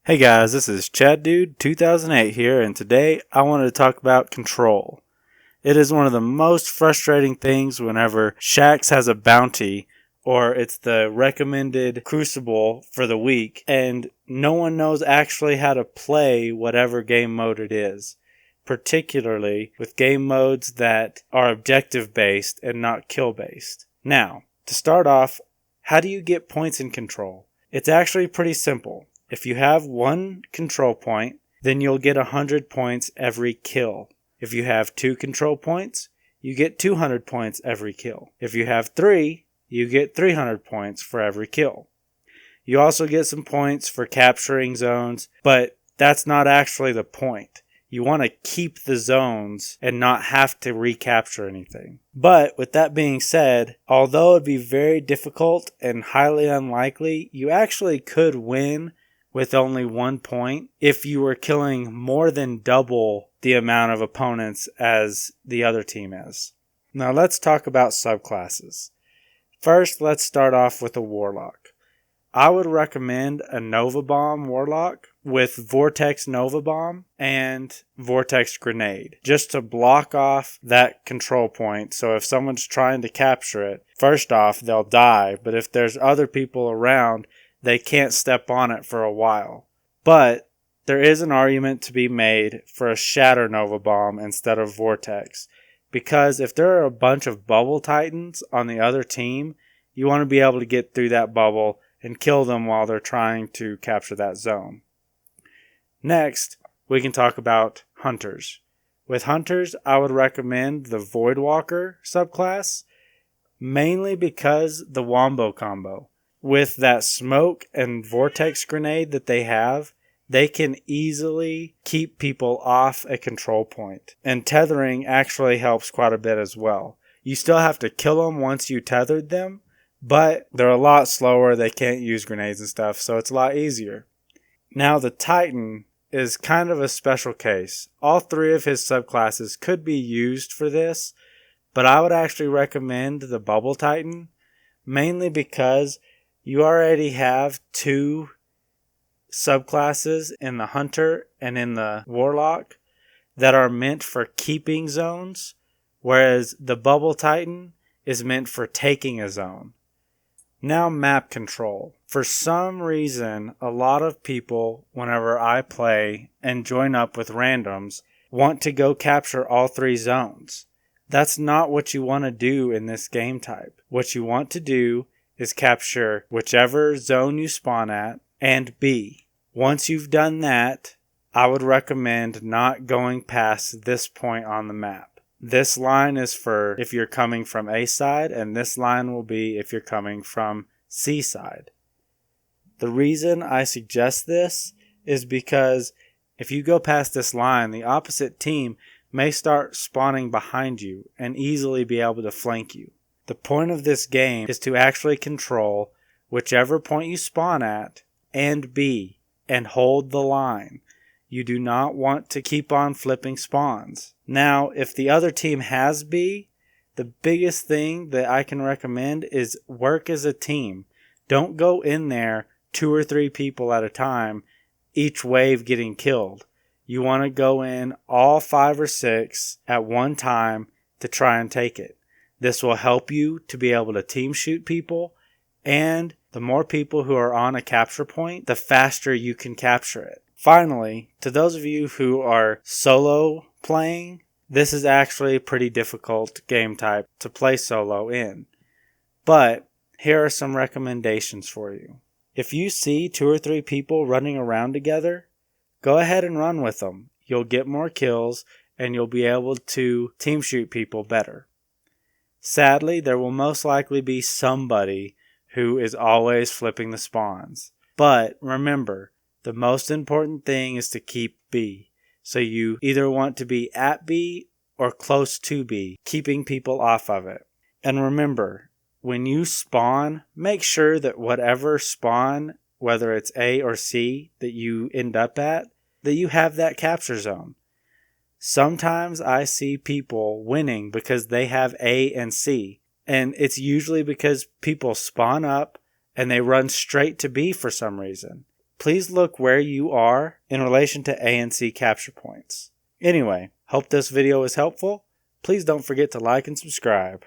Hey guys, this is Chad Dude 2008 here, and today I wanted to talk about control. It is one of the most frustrating things whenever Shaxx has a bounty or it's the recommended crucible for the week and no one knows actually how to play whatever game mode it is, particularly with game modes that are objective based and not kill based. Now, to start off, how do you get points in control? It's actually pretty simple. If you have one control point, then you'll get 100 points every kill. If you have 2 control points, you get 200 points every kill. If you have 3, you get 300 points for every kill. You also get some points for capturing zones, but that's not actually the point. You want to keep the zones and not have to recapture anything. But with that being said, although it'd be very difficult and highly unlikely, you actually could win with only 1 point if you were killing more than double the amount of opponents as the other team is. Now let's talk about subclasses. First, let's start off with a Warlock. I would recommend a Nova Bomb Warlock with Vortex Nova Bomb and Vortex Grenade, just to block off that control point. So if someone's trying to capture it, first off, they'll die, but if there's other people around, they can't step on it for a while. But there is an argument to be made for a Shatter Nova Bomb instead of Vortex, because if there are a bunch of Bubble Titans on the other team, you want to be able to get through that bubble and kill them while they're trying to capture that zone. Next, we can talk about Hunters. With Hunters, I would recommend the Voidwalker subclass, mainly because the Wombo combo. With that smoke and vortex grenade that they have, they can easily keep people off a control point. And tethering actually helps quite a bit as well. You still have to kill them once you tethered them, but they're a lot slower. They can't use grenades and stuff, so it's a lot easier. Now the Titan is kind of a special case. All 3 of his subclasses could be used for this, but I would actually recommend the Bubble Titan, mainly because you already have 2 subclasses in the Hunter and in the Warlock that are meant for keeping zones, whereas the Bubble Titan is meant for taking a zone. Now map control. For some reason, a lot of people, whenever I play and join up with randoms, want to go capture all 3 zones. That's not what you want to do in this game type. What you want to do is capture whichever zone you spawn at and B. Once you've done that, I would recommend not going past this point on the map. This line is for if you're coming from A side, and this line will be if you're coming from C side. The reason I suggest this is because if you go past this line, the opposite team may start spawning behind you and easily be able to flank you. The point of this game is to actually control whichever point you spawn at and B and hold the line. You do not want to keep on flipping spawns. Now, if the other team has B, the biggest thing that I can recommend is work as a team. Don't go in there 2 or 3 people at a time, each wave getting killed. You want to go in all 5 or 6 at one time to try and take it. This will help you to be able to team shoot people, and the more people who are on a capture point, the faster you can capture it. Finally, to those of you who are solo playing, this is actually a pretty difficult game type to play solo in. But here are some recommendations for you. If you see 2 or 3 people running around together, go ahead and run with them. You'll get more kills and you'll be able to team shoot people better. Sadly, there will most likely be somebody who is always flipping the spawns. But remember, the most important thing is to keep B. So you either want to be at B or close to B, keeping people off of it. And remember, when you spawn, make sure that whatever spawn, whether it's A or C, that you end up at, that you have that capture zone. Sometimes I see people winning because they have A and C, and it's usually because people spawn up and they run straight to B for some reason. please look where you are in relation to ANC capture points. Anyway, hope this video was helpful. Please don't forget to like and subscribe.